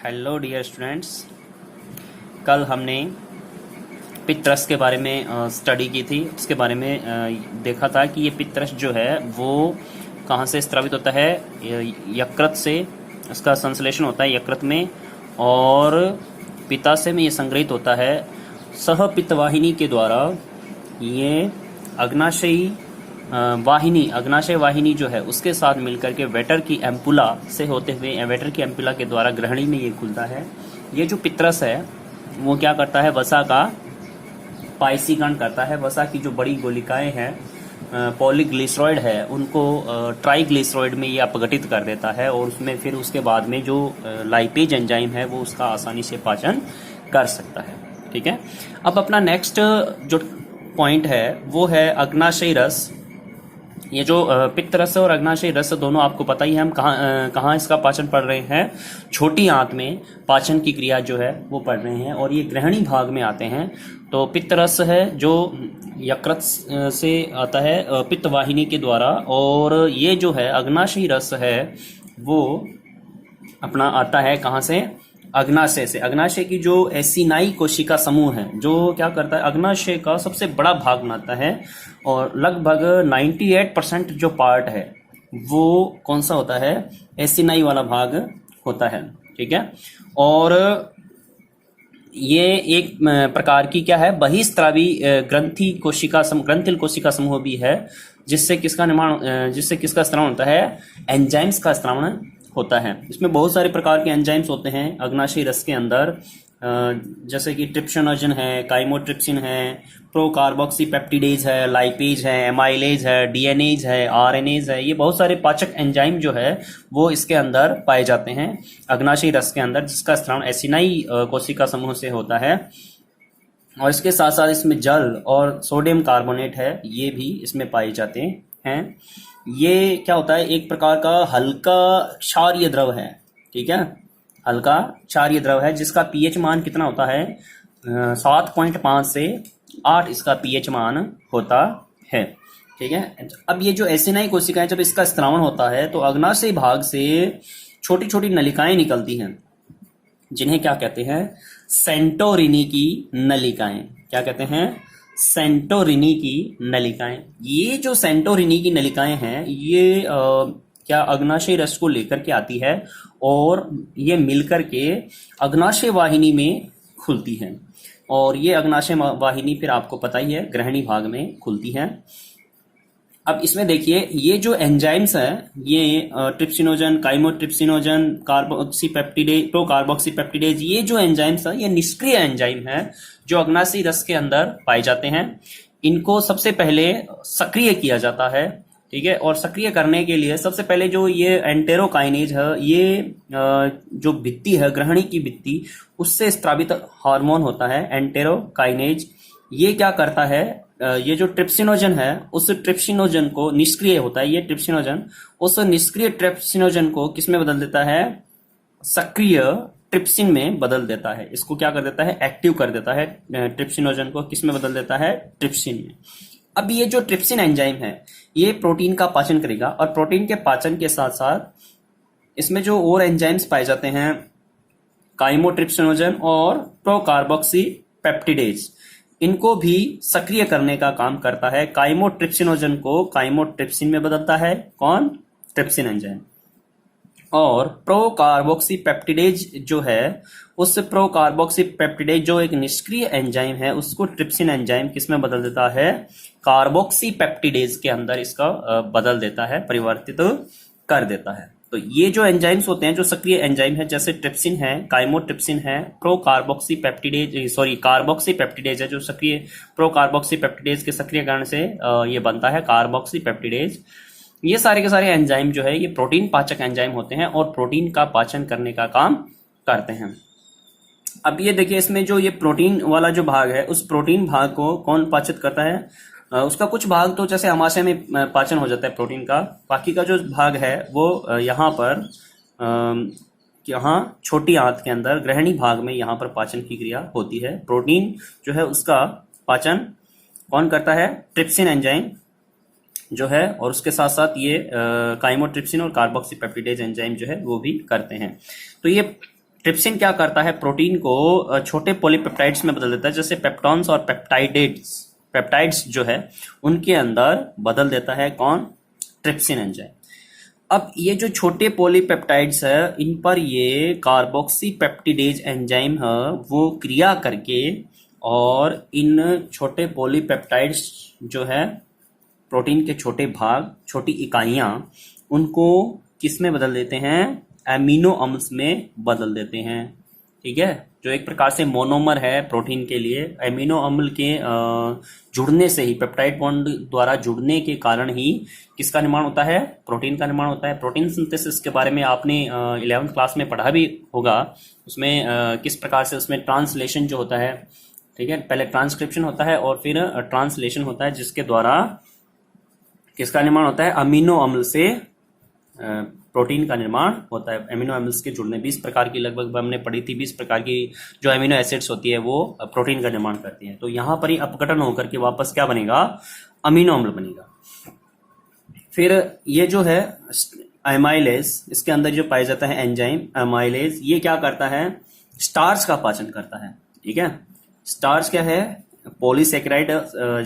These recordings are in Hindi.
Hello dear students. कल हमने पित्त रस के बारे में स्टडी की थी। उसके बारे में देखा था कि ये पित्त रस जो है वो कहाँ से स्रावित होता है। यकृत से उसका संश्लेषण होता है यकृत में, और पित्ताशय में ये संग्रहित होता है सहपित्तवाहिनी के द्वारा। ये अग्नाशयी अग्नाशय वाहिनी जो है उसके साथ मिलकर के वेटर की एम्पुला से होते हुए वेटर की एम्पुला के द्वारा ग्रहणी में ये खुलता है। ये जो पित्तरस है वो क्या करता है, वसा का पायसीकरण करता है। वसा की जो बड़ी गोलिकाएं हैं पॉलीग्लिसरॉइड है उनको ट्राइग्लिसरॉइड में ये अपघटित कर देता है, और उसमें फिर उसके बाद में जो लाइपेज एंजाइम है वो उसका आसानी से पाचन कर सकता है। ठीक है, अब अपना नेक्स्ट जो पॉइंट है वो है अग्नाशयी रस। ये जो पित्त रस और अग्नाशयी रस दोनों आपको पता ही है, हम कहाँ इसका पाचन पढ़ रहे हैं। छोटी आंत में पाचन की क्रिया जो है वो पढ़ रहे हैं, और ये ग्रहणी भाग में आते हैं। तो पित्त रस है जो यकृत से आता है पित्त वाहिनी के द्वारा, और ये जो है अग्नाशयी रस है वो अपना आता है कहाँ से, अग्नाशय से। अग्नाशय की जो एसिनाई कोशिका समूह है जो क्या करता है, अग्नाशय का सबसे बड़ा भाग बनाता है, और लगभग 98% जो पार्ट है वो कौन सा होता है, एसिनाई वाला भाग होता है। ठीक है, और ये एक प्रकार की क्या है, बहिस्त्रावी ग्रंथि कोशिका ग्रंथिल कोशिका समूह भी है, जिससे किसका स्रावण होता है, एंजाइम्स का स्रावण होता है। इसमें बहुत सारे प्रकार के एंजाइम्स होते हैं अग्नाशयी रस के अंदर, जैसे कि ट्रिप्सिनोजन है, काइमोट्रिप्सिन है, प्रोकार्बोक्सीपेप्टिडेज है, लाइपेज है, एमाइलेज है, डीएनएज है, आरएनएज है। ये बहुत सारे पाचक एंजाइम जो है वो इसके अंदर पाए जाते हैं अग्नाशयी रस के अंदर, जिसका स्रावण एसिनाई कोशिका समूह से होता है। और इसके साथ साथ इसमें जल और सोडियम कार्बोनेट है, ये भी इसमें पाए जाते हैं। ये क्या होता है, एक प्रकार का हल्का क्षारीय द्रव है। ठीक है, हल्का क्षारीय द्रव है जिसका पीएच मान कितना होता है, 7.5 से 8 इसका पीएच मान होता है। ठीक है, अब ये जो एसिनाई कोशिकाएं जब इसका स्रावण होता है तो अग्नाशयी भाग से छोटी छोटी नलिकाएं निकलती हैं, जिन्हें क्या कहते हैं, सेंटोरिनी की नलिकाएं। क्या कहते हैं, सेंटोरिनी की नलिकाएं। ये जो सेंटोरिनी की नलिकाएं हैं ये क्या अग्नाशयी रस को लेकर के आती है, और ये मिलकर के अग्नाशय वाहिनी में खुलती है। और ये अग्नाशय वाहिनी फिर आपको पता ही है ग्रहणी भाग में खुलती है। अब इसमें देखिए ये जो एंजाइम्स हैं, ये ट्रिप्सिनोजन, काइमोट्रिप्सिनोजन, कार्बोक्सीपेप्टिडेज, प्रोकार्बोक्सीपेप्टिडेज, ये जो एंजाइम्स हैं ये निष्क्रिय एंजाइम हैं जो अग्नाशयी रस के अंदर पाए जाते हैं। इनको सबसे पहले सक्रिय किया जाता है। ठीक है, और सक्रिय करने के लिए सबसे पहले जो ये एंटेरोकाइनेज है, ये जो भित्ति है ग्रहणी की भित्ति, उससे स्रावित हार्मोन होता है एंटेरोकाइनेज। ये क्या करता है, ये जो ट्रिप्सिनोजन है उस ट्रिप्सिनोजन को निष्क्रिय होता है, ये ट्रिप्सिनोजन उस निष्क्रिय ट्रिप्सिनोजन को किसमें बदल देता है, सक्रिय ट्रिप्सिन में बदल देता है। इसको क्या कर देता है, एक्टिव कर देता है। ट्रिप्सिनोजन को किसमें बदल देता है, ट्रिप्सिन में। अब ये जो ट्रिप्सिन एंजाइम है ये प्रोटीन का पाचन करेगा, और प्रोटीन के पाचन के साथ साथ इसमें जो और एंजाइम्स पाए जाते हैं, काइमोट्रिप्सिनोजन और प्रोकार्बोक्सीपेप्टिडेज, इनको भी सक्रिय करने का काम करता है। काइमोट्रिप्सिनोजन को काइमोट्रिप्सिन में बदलता है कौन, ट्रिप्सिन एंजाइम। और प्रोकार्बोक्सीपेप्टिडेज जो है उस प्रोकार्बोक्सीपेप्टिडेज जो एक निष्क्रिय एंजाइम है उसको ट्रिप्सिन एंजाइम किसमें बदल देता है, कार्बोक्सीपेप्टिडेज के अंदर इसका बदल देता है, परिवर्तित कर देता है। तो ये जो एंजाइम्स होते हैं जो सक्रिय एंजाइम है, जैसे ट्रिप्सिन है, काइमोट्रिप्सिन है, कार्बोक्सीपेप्टिडेज है जो सक्रिय प्रोकार्बोक्सीपेप्टिडेज के सक्रियकरण से ये बनता है कार्बोक्सीपेप्टिडेज। ये सारे के सारे एंजाइम जो है ये प्रोटीन पाचक एंजाइम होते हैं और प्रोटीन का पाचन करने का काम करते हैं। अब ये देखिए इसमें जो ये प्रोटीन वाला जो भाग है उस प्रोटीन भाग को कौन पाचित करता है, उसका कुछ भाग तो जैसे आमाशय में पाचन हो जाता है प्रोटीन का, बाकी का जो भाग है वो यहाँ पर यहाँ छोटी आंत के अंदर ग्रहणी भाग में यहाँ पर पाचन की क्रिया होती है। प्रोटीन जो है उसका पाचन कौन करता है, ट्रिप्सिन एंजाइम जो है, और उसके साथ साथ ये काइमोट्रिप्सिन और कार्बोक्सीपेप्टिडेज एंजाइम जो है वो भी करते हैं। तो ये ट्रिप्सिन क्या करता है, प्रोटीन को छोटे पॉलीपेप्टाइड्स में बदल देता है, जैसे पेप्टॉन्स और पेप्टाइड्स जो है उनके अंदर बदल देता है कौन, ट्रिप्सिन एंजाइम। अब ये जो छोटे पॉलीपेप्टाइड्स है इन पर ये कार्बोक्सी पेप्टिडेज एंजाइम है वो क्रिया करके और इन छोटे पॉलीपेप्टाइड्स जो है प्रोटीन के छोटे भाग, छोटी इकाइयां, उनको किस में बदल देते हैं, एमिनो अम्ल्स में बदल देते हैं। ठीक है, जो एक प्रकार से मोनोमर है प्रोटीन के लिए, एमिनो अम्ल के जुड़ने से ही, पेप्टाइड बॉन्ड द्वारा जुड़ने के कारण ही किसका निर्माण होता है, प्रोटीन का निर्माण होता है। प्रोटीन सिंथेसिस के बारे में आपने 11th क्लास में पढ़ा भी होगा। उसमें किस प्रकार से उसमें ट्रांसलेशन जो होता है, ठीक है, पहले ट्रांसक्रिप्शन होता है और फिर ट्रांसलेशन होता है, जिसके द्वारा किसका निर्माण होता है, अमीनो अम्ल से प्रोटीन का निर्माण होता है। एमिनो एसिड्स के जुड़ने 20 प्रकार की लगभग हमने पढ़ी थी, 20 प्रकार की जो एमिनो एसिड्स होती है वो प्रोटीन का निर्माण करती हैं। तो यहां पर ही अपघटन होकर के वापस क्या बनेगा, अमीनो अम्ल बनेगा। फिर ये जो है एमाइलेज, इसके अंदर जो पाया जाता है एंजाइम एमाइलेज, ये क्या करता है, स्टार्च का पाचन करता है। ठीक है, स्टार्च क्या है, पॉलीसेकेराइड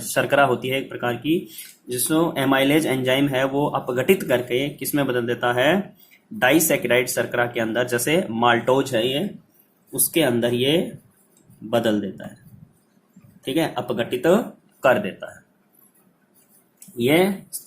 शर्करा होती है एक प्रकार की, जिसको एमाइलेज एंजाइम है वो अपघटित करके किस में बदल देता है, डाइसेकेराइड शर्करा के अंदर, जैसे माल्टोज है ये, उसके अंदर ये बदल देता है। ठीक है, अपघटित कर देता है। ये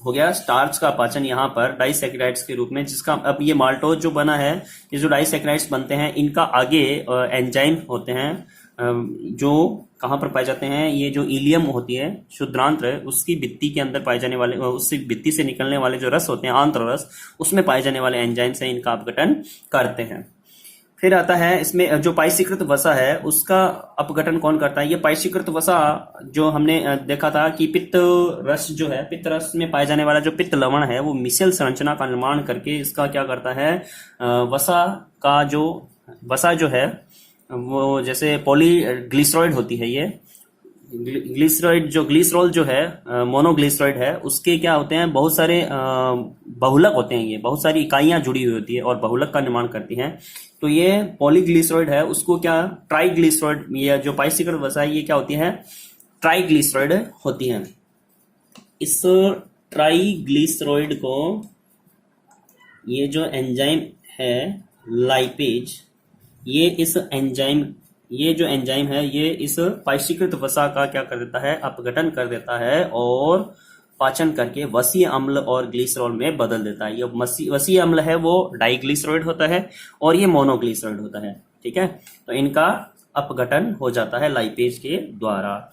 हो गया स्टार्च का पाचन यहाँ पर डाइसेकेराइड्स के रूप में, जिसका अब ये माल्टोज जो बना है, ये जो डाइसेकेराइड्स बनते हैं इनका आगे एंजाइम होते हैं जो कहाँ पर पाए जाते हैं, ये जो इलियम होती है शुद्रांत्र, उसकी भित्ति के अंदर पाए जाने वाले, उसकी भित्ति से निकलने वाले जो रस होते हैं आंत्र रस, उसमें पाए जाने वाले एंजाइम से इनका अपघटन करते हैं। फिर आता है इसमें जो पाइशीकृत वसा है, उसका अपघटन कौन करता है। ये पाइशीकृत वसा जो हमने देखा था कि पित्त रस जो है, पित्त रस में पाए जाने वाला जो पित्त लवण है वो मिसेल संरचना का निर्माण करके इसका क्या करता है, वसा का जो वसा जो है वो जैसे पॉलीग्लिसरॉइड होती है, ये ग्लिसरॉइड जो ग्लिसरॉल जो है मोनोग्लिसरॉइड है, उसके क्या होते हैं, बहुत सारे बहुलक होते हैं, ये बहुत सारी इकाइयां जुड़ी हुई होती है और बहुलक का निर्माण करती हैं। तो ये पॉलीग्लिसरॉइड है, उसको क्या ट्राइग्लिसरॉइड, ये जो पाइशीकृत वसा है ये क्या होती है, ट्राइग्लिसरॉइड होती है। इस ट्राइग्लिसरॉइड को ये जो एंजाइम है लाइपेज, ये इस एंजाइम, ये जो एंजाइम है ये इस पाइशीकृत वसा का क्या कर देता है, अपघटन कर देता है और पाचन करके वसीय अम्ल और ग्लिसरॉल में बदल देता है। ये वसीय अम्ल है वो डाइग्लिसरॉइड होता है और ये मोनोग्लिसरॉइड होता है। ठीक है, तो इनका अपघटन हो जाता है लाइपेज के द्वारा।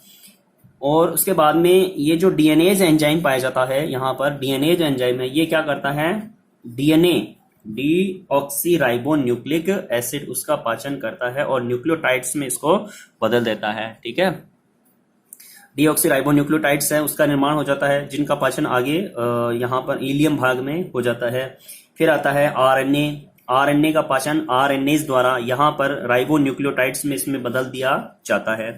और उसके बाद में ये जो डीएनएज एंजाइम पाया जाता है, यहाँ पर डीएनएज एंजाइम है, ये क्या करता है, डीएनए डीऑक्सीराइबो न्यूक्लिक एसिड उसका पाचन करता है और न्यूक्लियोटाइड्स में इसको बदल देता है। ठीक है, डीऑक्सीराइबो न्यूक्लियोटाइड्स है उसका निर्माण हो जाता है, जिनका पाचन आगे यहाँ पर इलियम भाग में हो जाता है। फिर आता है आरएनए, आरएनए का पाचन आरएनएज द्वारा यहाँ पर राइबो न्यूक्लियोटाइड्स में इसमें बदल दिया जाता है।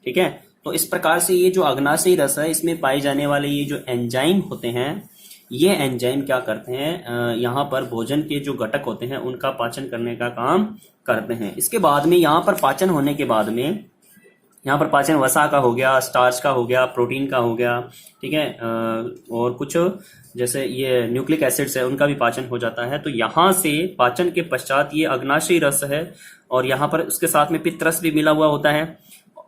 ठीक है, तो इस प्रकार से ये जो अग्नाशयी रस है इसमें पाए जाने वाले ये जो एंजाइम होते हैं, ये एंजाइम क्या करते हैं, यहाँ पर भोजन के जो घटक होते हैं उनका पाचन करने का काम करते हैं। इसके बाद में यहाँ पर पाचन होने के बाद में, यहाँ पर पाचन वसा का हो गया, स्टार्च का हो गया, प्रोटीन का हो गया, ठीक है, और कुछ जैसे ये न्यूक्लिक एसिड्स है उनका भी पाचन हो जाता है। तो यहाँ से पाचन के पश्चात ये अग्नाशयी रस है और यहाँ पर उसके साथ में पित्त रस भी मिला हुआ होता है।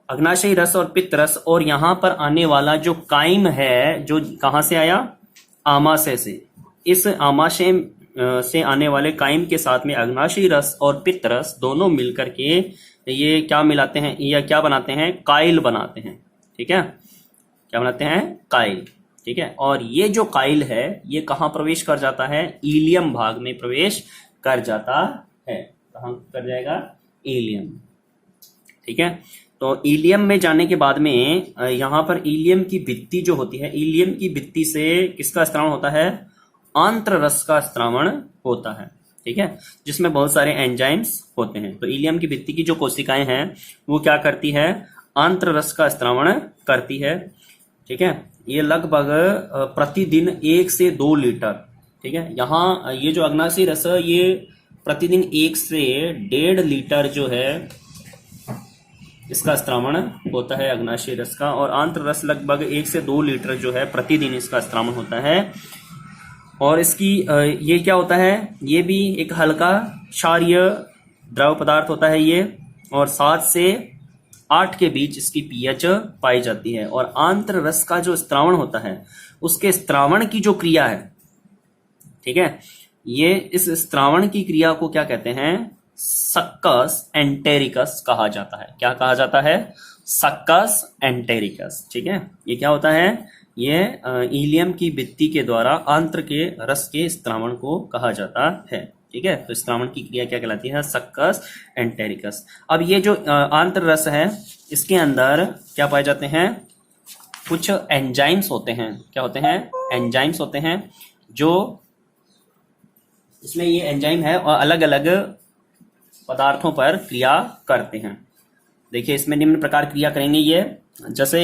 अग्नाशयी रस और पित्त रस और यहाँ पर आने वाला जो काइम है, जो कहाँ से आया, आमाशय से, इस आमाशय से आने वाले काइम के साथ में अग्नाशयी रस और पित्त रस दोनों मिलकर के ये क्या मिलाते हैं, या क्या बनाते हैं, काइल बनाते हैं। ठीक है, क्या बनाते हैं, काइल। ठीक है, और ये जो काइल है ये कहाँ प्रवेश कर जाता है, इलियम भाग में प्रवेश कर जाता है। कहाँ कर जाएगा, इलियम। ठीक है, तो इलियम में जाने के बाद में यहाँ पर इलियम की भित्ति जो होती है, इलियम की भित्ति से किसका स्त्रावण होता है, आंत्र रस का स्त्रावण होता है। ठीक है, जिसमें बहुत सारे एंजाइम्स होते हैं। तो इलियम की भित्ति की जो कोशिकाएं हैं वो क्या करती है, आंत्र रस का स्त्रावण करती है। ठीक है, ये लगभग प्रतिदिन 1 से 2 लीटर। ठीक है, यहाँ ये जो अग्नाशयी रस है ये प्रतिदिन 1 से 1.5 लीटर जो है इसका स्त्रावण होता है अग्नाशय रस का, और आंत्र रस लगभग 1 से 2 लीटर जो है प्रतिदिन इसका स्त्रावण होता है। और इसकी ये क्या होता है, ये भी एक हल्का क्षारीय द्रव पदार्थ होता है ये, और 7 से 8 के बीच इसकी पीएच पाई जाती है। और आंत्र रस का जो स्त्रावण होता है उसके स्त्रावण की जो क्रिया है, ठीक है, ये इस स्त्रावण की क्रिया को क्या कहते हैं, सक्कस एंटेरिकस कहा जाता है। क्या कहा जाता है, सक्कस एंटेरिकस। ठीक है, ये क्या होता है, ये इलियम की भित्ति के द्वारा आंत्र के रस के स्त्रावण को कहा जाता है। ठीक है, तो स्त्रावण की क्रिया क्या कहलाती है, सक्कस एंटेरिकस। अब ये जो आंत्र रस है इसके अंदर क्या पाए जाते हैं, कुछ एंजाइम्स होते हैं। क्या होते हैं, एंजाइम्स होते हैं, जो इसमें ये एंजाइम है और अलग अलग पदार्थों पर क्रिया करते हैं। देखिए इसमें निम्न प्रकार क्रिया करेंगे ये, जैसे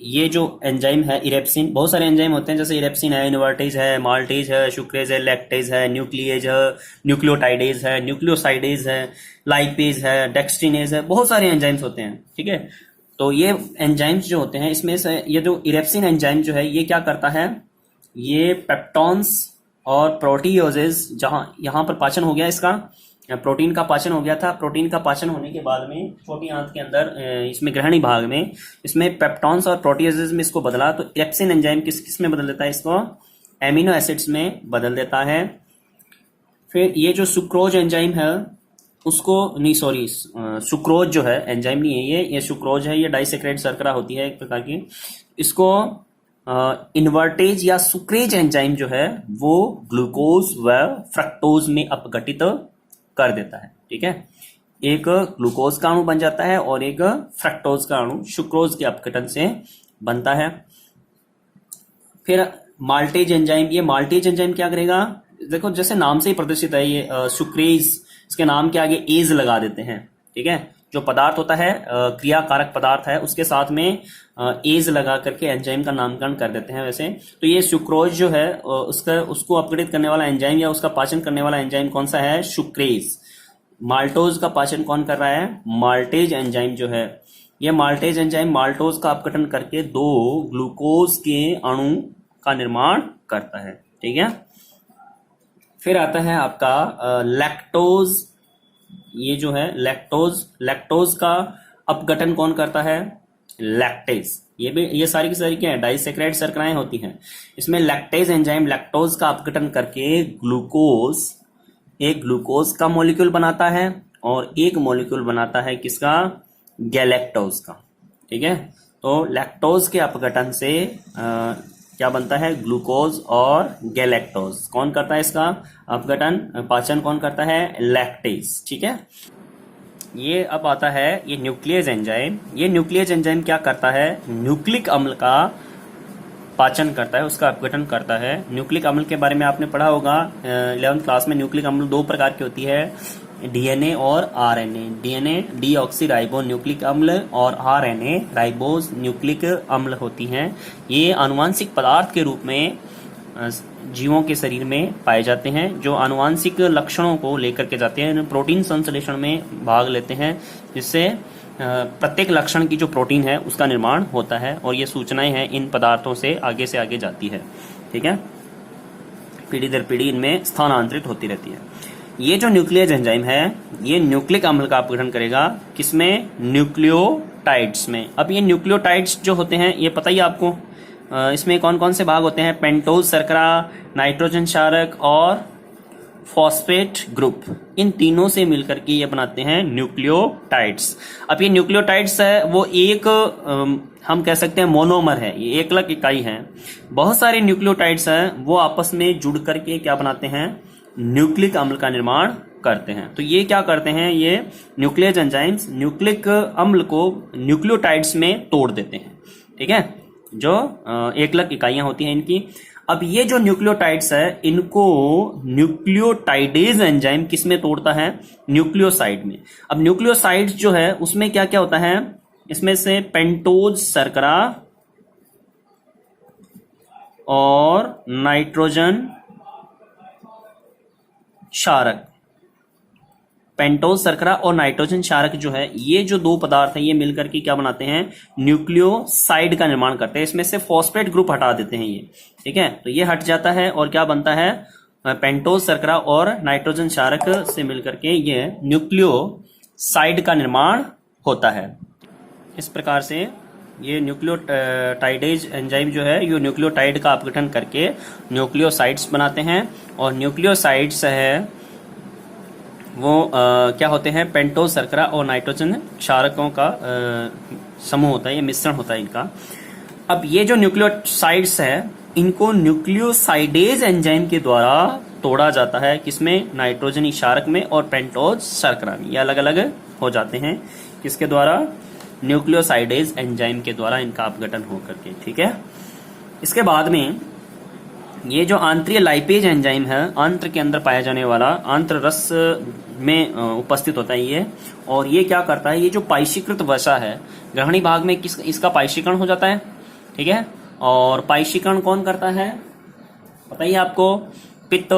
ये जो एंजाइम है इरेप्सिन, बहुत सारे एंजाइम होते हैं, जैसे इरेप्सिन है, इन्वर्टेज है, माल्टेज है, सुक्रेज है, लैक्टेज है, न्यूक्लिएज है, न्यूक्लियोटाइडेज है, न्यूक्लियोसाइडेज है, लाइपेज है, डेक्सट्रिनेज है, बहुत सारे एंजाइम्स होते हैं। ठीक है, तो ये एंजाइम्स जो होते हैं इसमें से ये जो इरेप्सिन एंजाइम जो है ये क्या करता है, ये पेप्टॉन्स और प्रोटीओजेज, जहां यहां पर पाचन हो गया, इसका प्रोटीन का पाचन हो गया था, प्रोटीन का पाचन होने के बाद में छोटी आंत के अंदर इसमें ग्रहणी भाग में इसमें पेप्टॉन्स और प्रोटीओजेज में इसको बदला, तो इरेप्सिन एंजाइम किस में बदल देता है, इसको एमिनो एसिड्स में बदल देता है। फिर ये जो सुक्रोज एंजाइम है उसको, नहीं सॉरी, सुक्रोज जो है एंजाइम नहीं है ये सुक्रोज है, ये डाइसेक्राइड शर्करा होती है एक प्रकार की। इसको इन्वर्टेज या सुक्रेज एंजाइम जो है वो ग्लूकोज व फ्रक्टोज में अपघटित कर देता है। ठीक है, एक ग्लूकोज का अणु बन जाता है और एक फ्रक्टोज का अणु सुक्रोज के अपघटन से बनता है। फिर माल्टेज एंजाइम, ये माल्टेज एंजाइम क्या करेगा, देखो जैसे नाम से ही प्रदर्शित है ये सुक्रेज, इसके नाम के आगे एज लगा देते हैं। ठीक है, जो पदार्थ होता है क्रिया कारक पदार्थ है उसके साथ में एज लगा करके एंजाइम का नामकरण कर देते हैं। वैसे तो ये सुक्रोज जो है उसको अपघटित करने वाला एंजाइम या उसका पाचन करने वाला एंजाइम कौन सा है, सुक्रेज। माल्टोज का पाचन कौन कर रहा है, माल्टेज एंजाइम जो है, ये माल्टेज एंजाइम माल्टोज का अपघटन करके 2 ग्लूकोज के अणु का निर्माण करता है। ठीक है, फिर आता है आपका लैक्टोज। ये जो है लैक्टोज का अपघटन कौन करता है, लैक्टेज। ये सारी की सारी क्या है, डाइसेक्राइड शर्कराएं होती हैं। इसमें लैक्टेज एंजाइम लैक्टोज का अपघटन करके एक ग्लूकोज का मॉलिक्यूल बनाता है और एक मॉलिक्यूल बनाता है किसका, गैलेक्टोज का। ठीक है, तो लैक्टोज के अपघटन से क्या बनता है, ग्लूकोज और गैलेक्टोज। कौन करता है इसका अपघटन, पाचन कौन करता है, लैक्टेज। ठीक है, ये अब आता है ये न्यूक्लियस एंजाइम। ये न्यूक्लियस एंजाइम क्या करता है, न्यूक्लिक अम्ल का पाचन करता है, उसका अपघटन करता है। न्यूक्लिक अम्ल के बारे में आपने पढ़ा होगा 11th क्लास में। न्यूक्लिक अम्ल 2 प्रकार की होती है, डीएनए और RNA. DNA deoxy ribo nucleic अम्ल और आरएनए राइबोज न्यूक्लिक अम्ल होती हैं। ये आनुवांशिक पदार्थ के रूप में जीवों के शरीर में पाए जाते हैं, जो आनुवांशिक लक्षणों को लेकर के जाते हैं, प्रोटीन संश्लेषण में भाग लेते हैं, जिससे प्रत्येक लक्षण की जो प्रोटीन है उसका निर्माण होता है और ये सूचनाएं हैं इन पदार्थों से आगे जाती है। ठीक है, पीढ़ी दर पीढ़ी इनमें स्थानांतरित होती रहती है। ये जो न्यूक्लियस एंजाइम है ये न्यूक्लिक अम्ल का अपघटन करेगा, किसमें, न्यूक्लियोटाइड्स में। अब ये न्यूक्लियोटाइड्स जो होते हैं ये पता ही आपको, इसमें कौन कौन से भाग होते हैं, पेंटोज शर्करा, नाइट्रोजन क्षारक और फॉस्फेट ग्रुप। इन तीनों से मिलकर के ये बनाते हैं न्यूक्लियोटाइड्स। अब ये न्यूक्लियोटाइड्स है वो एक हम कह सकते हैं मोनोमर है, ये एकलक इकाई है। बहुत सारे न्यूक्लियोटाइड्स हैं वो आपस में जुड़ करके क्या बनाते हैं, न्यूक्लिक अम्ल का निर्माण करते हैं। तो ये क्या करते हैं, ये न्यूक्लियस एंजाइम्स न्यूक्लिक अम्ल को न्यूक्लियोटाइड्स में तोड़ देते हैं। ठीक है, जो एकलक इकाइयां होती हैं इनकी। अब ये जो न्यूक्लियोटाइड्स है इनको न्यूक्लियोटाइडेज एंजाइम किस में तोड़ता है, न्यूक्लियोसाइड में। अब न्यूक्लियोसाइड्स जो है उसमें क्या क्या होता है, इसमें से पेंटोज शर्करा और नाइट्रोजन क्षारक पेंटोज शर्करा और नाइट्रोजन क्षारक जो है, ये जो दो पदार्थ है ये मिलकर के क्या बनाते हैं, न्यूक्लियोसाइड का निर्माण करते हैं। इसमें से फॉस्फेट ग्रुप हटा देते हैं ये, ठीक है। तो ये हट जाता है और क्या बनता है, पेंटोज शर्करा और नाइट्रोजन क्षारक से मिलकर के ये न्यूक्लियोसाइड का निर्माण होता है। इस प्रकार से ये न्यूक्लियोटाइडेज एंजाइम जो है ये न्यूक्लियोटाइड का अपघटन करके न्यूक्लियोसाइड्स बनाते हैं, और न्यूक्लियोसाइड्स है वो क्या होते हैं, पेंटोज शर्करा और नाइट्रोजन क्षारकों का समूह होता है, ये मिश्रण होता है इनका। अब ये जो न्यूक्लियोसाइड्स है इनको न्यूक्लियोसाइडेज एंजाइम के द्वारा तोड़ा जाता है, किसमें, नाइट्रोजनी क्षारक में और पेंटोज शर्करा में। ये अलग अलग हो जाते हैं, किसके द्वारा, न्यूक्लियोसाइडेज एंजाइम के द्वारा इनका अपघटन होकर के, ठीक है। इसके बाद में ये जो आंतरीय लाइपेज एंजाइम है, आंत्र के अंदर पाया जाने वाला, आंत्र रस में उपस्थित होता है ये, और ये क्या करता है, ये जो पाइशीकृत वसा है ग्रहणी भाग में इसका पाइशीकरण हो जाता है, ठीक है। और पाइशीकरण कौन करता है, बताइए आपको, पित्त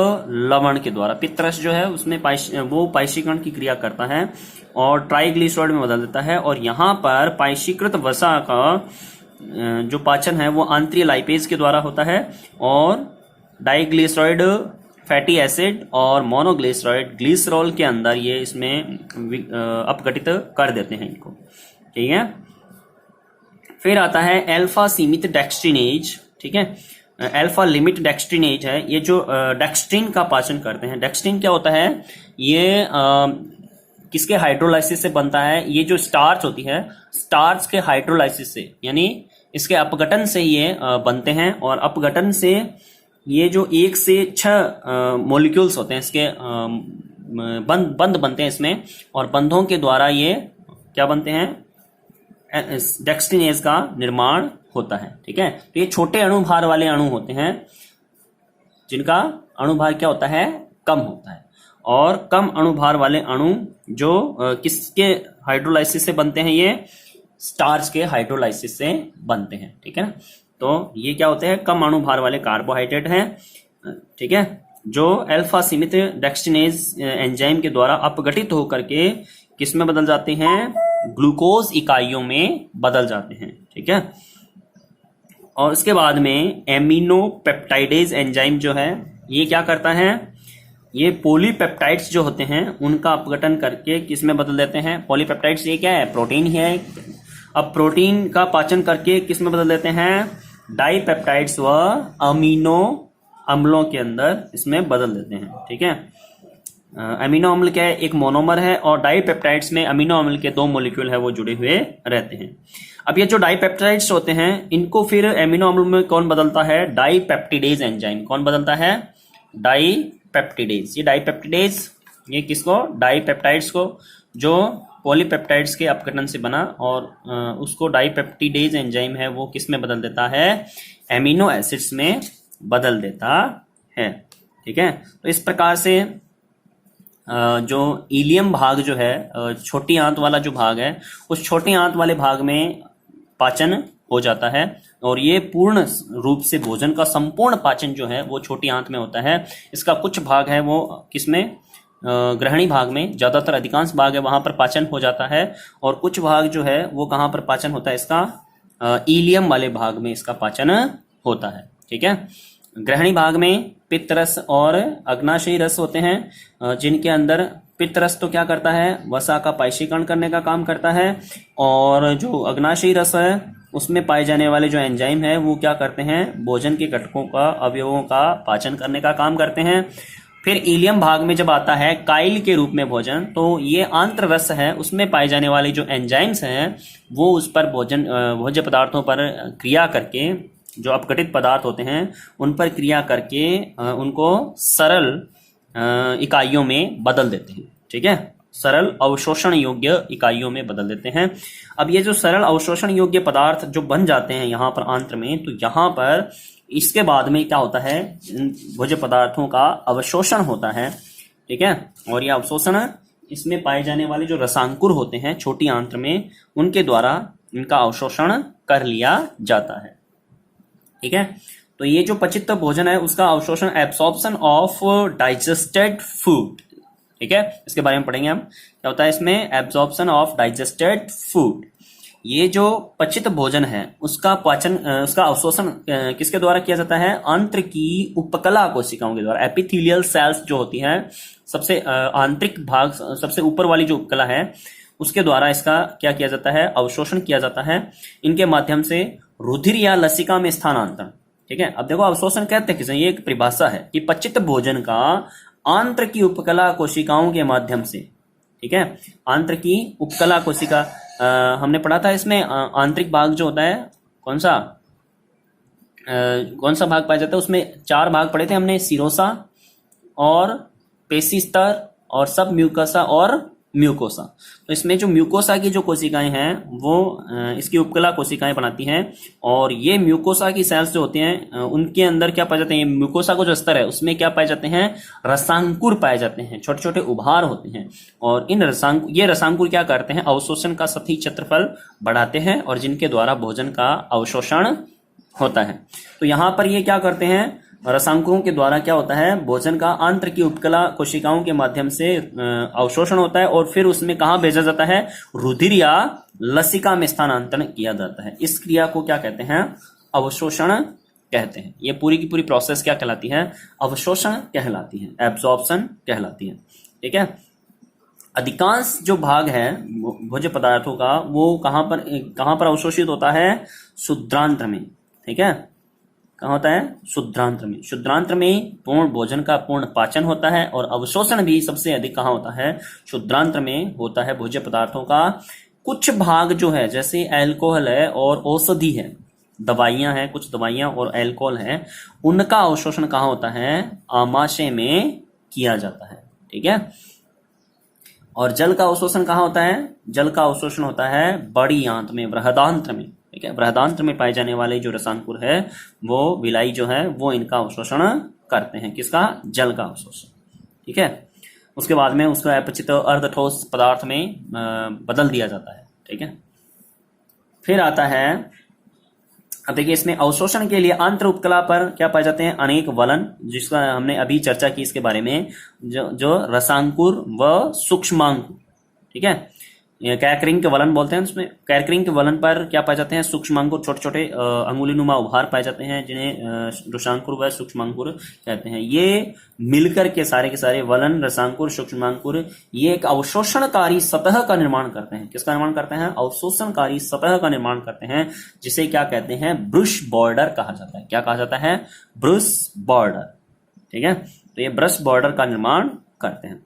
लवण के द्वारा। पित्त रस जो है उसमें वो पाइशीकरण की क्रिया करता है और ट्राइग्लिसराइड में बदल देता है, और यहाँ पर पाइशीकृत वसा का जो पाचन है वो आंतरीय लाइपेज के द्वारा होता है, और डाइग्लिसराइड फैटी एसिड और मोनोग्लिसराइड ग्लिसरॉल के अंदर ये इसमें अपघटित कर देते हैं इनको, ठीक है। फिर आता है अल्फा सीमित डेक्स्ट्रिनेज, ठीक है। अल्फा लिमिट डेक्स्ट्रिनेज है, ये जो डेक्स्ट्रिन का पाचन करते हैं। डेक्स्ट्रिन क्या होता है, ये किसके हाइड्रोलाइसिस से बनता है, ये जो स्टार्च होती है, स्टार्च के हाइड्रोलाइसिस से, यानी इसके अपघटन से ये बनते हैं, और अपघटन से ये जो 1 से 6 मॉलिक्यूल्स होते हैं इसके बंध बनते हैं इसमें, और बंधों के द्वारा ये क्या बनते हैं, डेक्स्ट्रिनेज का निर्माण होता है, ठीक है। तो ये छोटे अणुभार वाले अणु होते हैं जिनका अणुभार क्या होता है, कम होता है, और कम अणुभार वाले अणु जो किसके हाइड्रोलाइसिस से बनते हैं, ये स्टार्च के हाइड्रोलाइसिस से बनते हैं, ठीक है। तो ये क्या होते हैं, कम अणुभार वाले कार्बोहाइड्रेट हैं, ठीक है, जो अल्फा सीमित डेक्स्ट्रिनेज एंजाइम के द्वारा अपघटित होकर के किस में बदल जाते हैं, ग्लूकोज इकाइयों में बदल जाते हैं, ठीक है। और उसके बाद में एमिनोपेप्टाइडेज एंजाइम जो है ये क्या करता है, ये पॉलीपेप्टाइड्स जो होते हैं उनका अपघटन करके किस में बदल देते हैं, पॉलीपेप्टाइड्स ये क्या है, प्रोटीन ही है। अब प्रोटीन का पाचन करके किस में बदल देते हैं, डाइपेप्टाइड्स व अमीनो अम्लों के अंदर इसमें बदल देते हैं, ठीक है। अमीनो अम्ल क्या है, एक मोनोमर है, और डाइपेप्टाइड्स में अमीनो अम्ल के 2 मॉलिक्यूल है वो जुड़े हुए रहते हैं। अब ये जो डाइपेप्टाइड्स होते हैं इनको फिर अमीनो अम्ल में कौन बदलता है, डाइपेप्टिडेज एंजाइम। कौन बदलता है, डाइपेप्टिडेज। ये डाइपेप्टिडेज ये किसको, डाइपेप्टाइड्स को, जो पॉलीपेप्टाइड्स के अपघटन से बना, और उसको डाइपेप्टिडेज एंजाइम है वो किस में बदल देता है, एमिनो एसिड्स में बदल देता है, ठीक है। तो इस प्रकार से जो इलियम भाग जो है, छोटी आंत वाला जो भाग है, उस छोटी आंत वाले भाग में पाचन हो जाता है, और ये पूर्ण रूप से भोजन का संपूर्ण पाचन जो है वो छोटी आंत में होता है। इसका कुछ भाग है वो किसमें, ग्रहणी भाग में, ज्यादातर अधिकांश भाग है वहां पर पाचन हो जाता है, और कुछ भाग जो है वो कहां पर पाचन होता है, इसका इलियम वाले भाग में इसका पाचन होता है, ठीक है। ग्रहणी भाग में पित्त रस और अग्नाशयी रस होते हैं, जिनके अंदर पित्त रस तो क्या करता है, वसा का पाइशीकरण करने का काम करता है, और जो अग्नाशयी रस है उसमें पाए जाने वाले जो एंजाइम है वो क्या करते हैं, भोजन के घटकों का, अवयवों का पाचन करने का काम करते हैं। फिर इलियम भाग में जब आता है काइल के रूप में भोजन, तो ये आंत्र रस है, उसमें पाए जाने वाले जो एंजाइम्स हैं वो उस पर भोज्य पदार्थों पर क्रिया करके, जो अपघटित पदार्थ होते हैं उन पर क्रिया करके उनको सरल इकाइयों में बदल देते हैं, ठीक है, सरल अवशोषण योग्य इकाइयों में बदल देते हैं। अब ये जो सरल अवशोषण योग्य पदार्थ जो बन जाते हैं यहाँ पर आंत्र में, तो यहाँ पर इसके बाद में क्या होता है, भोज्य पदार्थों का अवशोषण होता है, ठीक है। और यह अवशोषण इसमें पाए जाने वाले जो रसांकुर होते हैं छोटी आंत्र में, उनके द्वारा इनका अवशोषण कर लिया जाता है, ठीक है। तो ये जो पचित भोजन है उसका अवशोषण, एब्सॉर्प्शन ऑफ डाइजेस्टेड फूड, ठीक है, इसके बारे में पढ़ेंगे हम। क्या होता है इसमें? Absorption of digested food. ये जो पचित भोजन है उसका पाचन, उसका अवशोषण किसके द्वारा किया जाता है? आंत्र की उपकला कोशिकाओं के द्वारा। एपिथेलियल सेल्स जो होती हैं, सबसे आंतरिक भाग, सबसे ऊपर वाली जो उपकला है, उसके द्वारा इसका क्या किया जाता है? अवशोषण किया जाता है। इनके माध्यम से रुधिर या लसिका में स्थानांतरण। ठीक है, अब देखो अवशोषण कहते हैं किसे? ये एक परिभाषा है कि पचित भोजन का आंत्र की उपकला कोशिकाओं के माध्यम से, ठीक है, आंत्र की उपकला कोशिका, हमने पढ़ा था इसमें आंतरिक भाग जो होता है, कौन सा भाग पाया जाता है? उसमें 4 भाग पढ़े थे हमने, सिरोसा और पेशी स्तर और सब म्यूकोसा और म्यूकोसा। तो इसमें जो म्यूकोसा की जो कोशिकाएं हैं वो इसकी उपकला कोशिकाएं बनाती हैं, और ये म्यूकोसा की सेल्स जो होती हैं उनके अंदर क्या पाए जाते हैं? म्यूकोसा को जो स्तर है उसमें क्या पाए जाते हैं? रसांकुर पाए जाते हैं, छोटे छोटे उभार होते हैं। और इन रसांकुर क्या करते हैं? अवशोषण का सतही क्षेत्रफल बढ़ाते हैं, और जिनके द्वारा भोजन का अवशोषण होता है। तो यहाँ पर ये क्या करते हैं? रसांकुरों के द्वारा क्या होता है? भोजन का आंत्र की उपकला कोशिकाओं के माध्यम से अवशोषण होता है, और फिर उसमें कहाँ भेजा जाता है? रुधिर या लसिका में स्थानांतरण किया जाता है। इस क्रिया को क्या कहते हैं? अवशोषण कहते हैं। ये पूरी की पूरी प्रोसेस क्या कहलाती है? अवशोषण कहलाती है, एब्जॉर्प्शन कहलाती है। ठीक है, अधिकांश जो भाग है भोज्य पदार्थों का वो कहाँ पर अवशोषित होता है? शुद्रांत्र में। ठीक है, कहाँ होता है? शुद्रांत्र में। शुद्रांत्र में पूर्ण भोजन का पूर्ण पाचन होता है, और अवशोषण भी सबसे अधिक कहाँ होता है? शुद्रांत्र में होता है भोज्य पदार्थों का। कुछ भाग जो है, जैसे अल्कोहल है और औषधि है, दवाइयां हैं, कुछ दवाइयां और अल्कोहल है, उनका अवशोषण कहाँ होता है? आमाशय में किया जाता है। ठीक है, और जल का अवशोषण कहाँ होता है? जल का अवशोषण होता है बड़ी आंत में, बृहदांत्र में। ठीक है, बृहदांत्र में पाए जाने वाले जो रसांकुर है वो विलाई जो है वो इनका अवशोषण करते हैं। किसका? जल का अवशोषण। ठीक है, उसके बाद में उसका अपचित अर्धठोस पदार्थ में बदल दिया जाता है। ठीक है, फिर आता है, अब देखिए इसमें अवशोषण के लिए आंत्र उपकला पर क्या पाए जाते हैं? अनेक वलन, जिसका हमने अभी चर्चा की इसके बारे में, जो रसांकुर व सूक्ष्मांकुर। ठीक है, कैरकरिंग के वलन बोलते हैं। उसमें कैरकरिंग के वलन पर क्या पाए जाते हैं? सूक्ष्मांकुर, छोटे छोटे अंगुलीनुमा उभार पाए जाते हैं, जिन्हें रसांकुर व सूक्ष्मांकुर कहते हैं। ये मिलकर के सारे वलन, रसांकुर, सूक्ष्मांकुर, ये एक अवशोषणकारी सतह का निर्माण करते हैं। किसका निर्माण करते हैं? अवशोषणकारी सतह का निर्माण करते हैं, जिसे क्या कहते हैं? ब्रुश बॉर्डर कहा जाता है। क्या कहा जाता है? Brush border. ठीक है, तो ये ब्रश बॉर्डर का निर्माण करते हैं।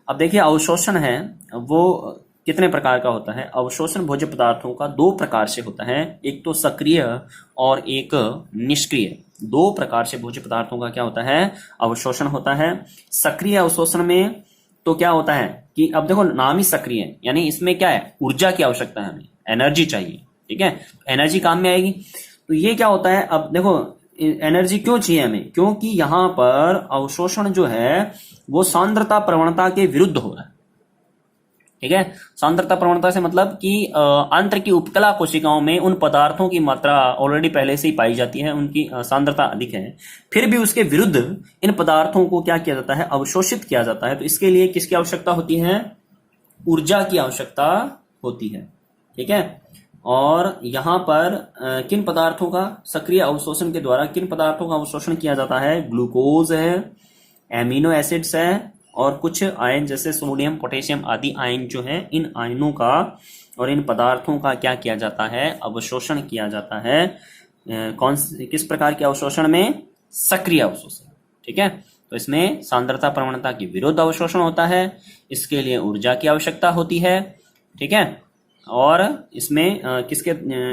अब देखिए अवशोषण है वो कितने प्रकार का होता है? अवशोषण भोज्य पदार्थों का 2 प्रकार से होता है, एक तो सक्रिय और एक निष्क्रिय। 2 प्रकार से भोज्य पदार्थों का क्या होता है? अवशोषण होता है। सक्रिय अवशोषण में तो क्या होता है कि अब देखो नाम ही सक्रिय है, यानी इसमें क्या है? ऊर्जा की आवश्यकता है, हमें एनर्जी चाहिए। ठीक है, एनर्जी काम में आएगी। तो ये क्या होता है? अब देखो एनर्जी क्यों चाहिए हमें? क्योंकि यहाँ पर अवशोषण जो है वो सांद्रता प्रवणता के विरुद्ध हो रहा है। ठीक है, सांद्रता प्रवणता से मतलब कि आंत्र की उपकला कोशिकाओं में उन पदार्थों की मात्रा ऑलरेडी पहले से ही पाई जाती है, उनकी सांद्रता अधिक है, फिर भी उसके विरुद्ध इन पदार्थों को क्या किया जाता है? अवशोषित किया जाता है। तो इसके लिए किसकी आवश्यकता होती है? ऊर्जा की आवश्यकता होती है। ठीक है, और यहाँ पर किन पदार्थों का सक्रिय अवशोषण के द्वारा किन पदार्थों का अवशोषण किया जाता है? ग्लूकोज है, एमिनो एसिड्स है, और कुछ आयन जैसे सोडियम, पोटेशियम आदि आयन जो है, इन आयनों का और इन पदार्थों का क्या किया जाता है? अवशोषण किया जाता है। किस प्रकार के अवशोषण में? सक्रिय अवशोषण। ठीक है, तो इसमें सांद्रता प्रवणता के विरुद्ध अवशोषण होता है, इसके लिए ऊर्जा की आवश्यकता होती है। ठीक है, और इसमें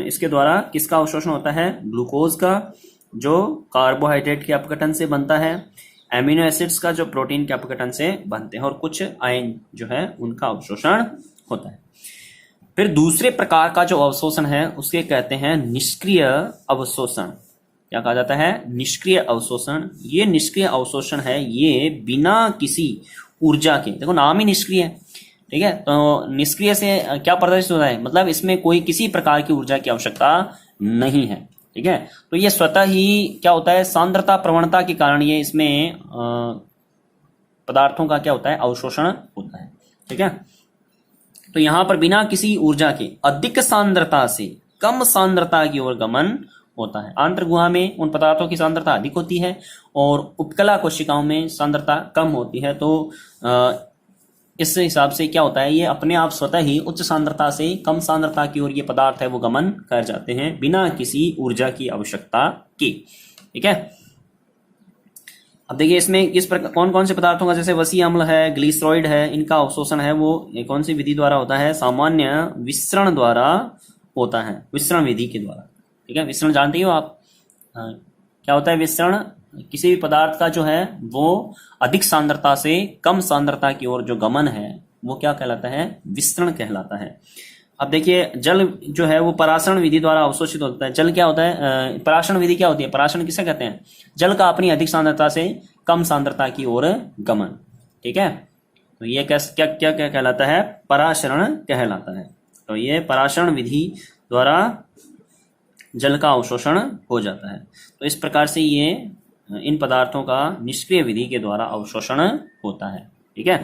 इसके द्वारा किसका अवशोषण होता है? ग्लूकोज का, जो कार्बोहाइड्रेट के अपघटन से बनता है, एमिनो एसिड्स का जो प्रोटीन के अपघटन से बनते हैं, और कुछ आयन जो है उनका अवशोषण होता है। फिर दूसरे प्रकार का जो अवशोषण है उसके कहते हैं निष्क्रिय अवशोषण। क्या कहा जाता है? निष्क्रिय अवशोषण। ये निष्क्रिय अवशोषण है, ये बिना किसी ऊर्जा के, देखो नाम ही निष्क्रिय है। ठीक है, तो निष्क्रिय से क्या प्रदर्शित होता है? मतलब इसमें कोई किसी प्रकार की ऊर्जा की आवश्यकता नहीं है। ठीक है, तो ये स्वतः ही क्या होता है? सांद्रता प्रवणता के कारण ये इसमें पदार्थों का क्या होता है, अवशोषण होता है। ठीक है, तो यहां पर बिना किसी ऊर्जा के अधिक सांद्रता से कम सांद्रता की ओर गमन होता है। आंतर गुहा में उन पदार्थों की सांद्रता अधिक होती है और उपकला कोशिकाओं में सांद्रता कम होती है। तो इस हिसाब से क्या होता है, ये अपने आप स्वतः ही उच्च सांद्रता से कम सांद्रता की ओर ये पदार्थ है वो गमन कर जाते हैं बिना किसी ऊर्जा की आवश्यकता के। ठीक है, अब देखिए इसमें किस प्रकार कौन कौन से पदार्थों का, जैसे वसी अम्ल है, ग्लिसरॉइड है, इनका अवशोषण है वो कौन सी विधि द्वारा होता है, सामान्य विसरण द्वारा होता है, विसरण विधि के द्वारा। ठीक है, विसरण जानते हो आप, क्या होता है विसरण, किसी भी पदार्थ का जो है वो अधिक सांद्रता से कम सांद्रता की ओर जो गमन है वो क्या कहलाता है, विसरण कहलाता है। अब देखिए जल जो है वो पराशरण विधि द्वारा अवशोषित होता है। जल क्या होता है, पराशरण विधि क्या होती है, पराशरण किसे कहते हैं, जल का अपनी अधिक सांद्रता से कम सांद्रता की ओर गमन। ठीक है, तो ये क्या क्या क्या क्या कहलाता है, पराशरण कहलाता है। तो ये पराशरण विधि द्वारा जल का अवशोषण हो जाता है। तो इस प्रकार से ये इन पदार्थों का निष्क्रिय विधि के द्वारा अवशोषण होता है। ठीक है,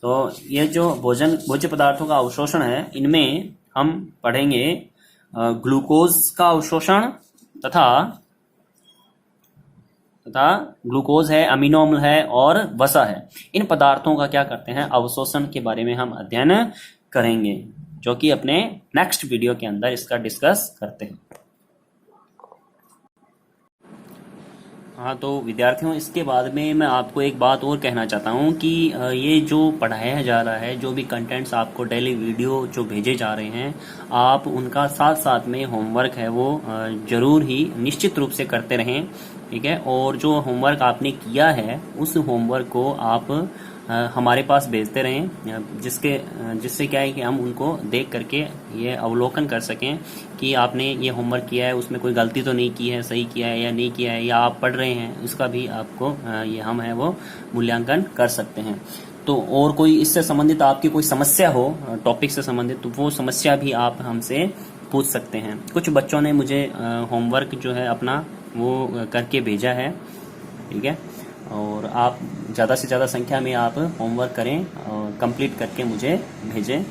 तो ये जो भोज्य पदार्थों का अवशोषण है, इनमें हम पढ़ेंगे ग्लूकोज का अवशोषण तथा ग्लूकोज है, अमीनो अम्ल है और वसा है। इन पदार्थों का क्या करते हैं, अवशोषण के बारे में हम अध्ययन करेंगे, जो कि अपने नेक्स्ट वीडियो के अंदर इसका डिस्कस करते हैं। हाँ, तो विद्यार्थियों इसके बाद में मैं आपको एक बात और कहना चाहता हूँ कि ये जो पढ़ाया जा रहा है, जो भी कंटेंट्स आपको डेली वीडियो जो भेजे जा रहे हैं, आप उनका साथ साथ में होमवर्क है वो ज़रूर ही निश्चित रूप से करते रहें। ठीक है, और जो होमवर्क आपने किया है उस होमवर्क को आप हमारे पास भेजते रहें, जिससे क्या है कि हम उनको देख करके ये अवलोकन कर सकें कि आपने ये होमवर्क किया है, उसमें कोई गलती तो नहीं की है, सही किया है या नहीं किया है, या आप पढ़ रहे हैं, उसका भी आपको ये हम है वो मूल्यांकन कर सकते हैं। तो और कोई इससे संबंधित आपकी कोई समस्या हो, टॉपिक से संबंधित, तो वो समस्या भी आप हमसे पूछ सकते हैं। कुछ बच्चों ने मुझे होमवर्क जो है अपना वो करके भेजा है। ठीक है, और आप ज़्यादा से ज़्यादा संख्या में आप होमवर्क करें और कंप्लीट करके मुझे भेजें।